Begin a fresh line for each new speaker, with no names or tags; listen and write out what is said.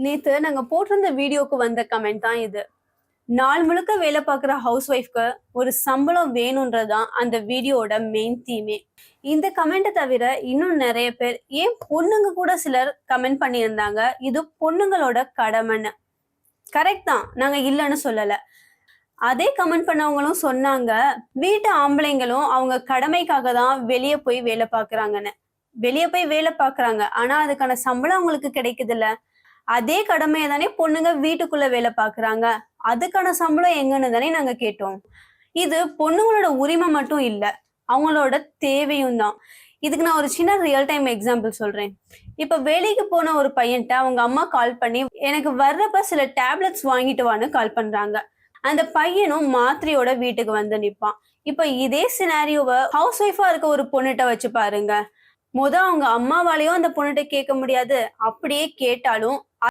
நேத்து நாங்க போட்டிருந்த வீடியோக்கு வந்த கமெண்ட் தான் இது. நாள் முழுக்க வேலை பார்க்குற ஹவுஸ் ஒய்ஃப்க்கு ஒரு சம்பளம் வேணும்ன்றதுதான் அந்த வீடியோட மெயின் தீமே. இந்த கமெண்ட்டை தவிர இன்னும் நிறைய பேர், ஏன் பொண்ணுங்க கூட சிலர் கமெண்ட் பண்ணியிருந்தாங்க, இது பொண்ணுங்களோட கடமைன்னு. கரெக்ட் தான், நாங்க இல்லைன்னு சொல்லல. அதே கமெண்ட் பண்ணவங்களும் சொன்னாங்க, வீட்டு ஆம்பளைங்களும் அவங்க கடமைக்காக தான் வெளியே போய் வேலை பார்க்குறாங்கன்னு. வெளியே போய் வேலை பார்க்குறாங்க, ஆனா அதுக்கான சம்பளம் அவங்களுக்கு கிடைக்குதுல்ல. அதே கடமையை தானே பொண்ணுங்க வீட்டுக்குள்ள வேலை பாக்குறாங்க, அதுக்கான சம்பளம் எங்கன்னு தானே நாங்க கேட்டோம். இது பொண்ணுங்களோட உரிமை மட்டும் இல்ல, அவங்களோட தேவையும் தான். இதுக்கு நான் ஒரு சின்ன ரியல் டைம் எக்ஸாம்பிள் சொல்றேன். இப்ப வேலைக்கு போன ஒரு பையன்ட்ட அவங்க அம்மா கால் பண்ணி, எனக்கு வர்றப்ப சில டேப்லெட்ஸ் வாங்கிட்டு வான்னு கால் பண்றாங்க. அந்த பையனும் மாத்திரையோட வீட்டுக்கு வந்து நிப்பான். இப்ப இதே சினாரியோவை ஹவுஸ் ஒய்ஃபா இருக்க ஒரு பொண்ணுகிட்ட வச்சு பாருங்க. அவங்க அம்மாவாலையும் அந்த பொண்ணுகிட்ட கேட்க முடியாது, அப்படியே கேட்டாலும்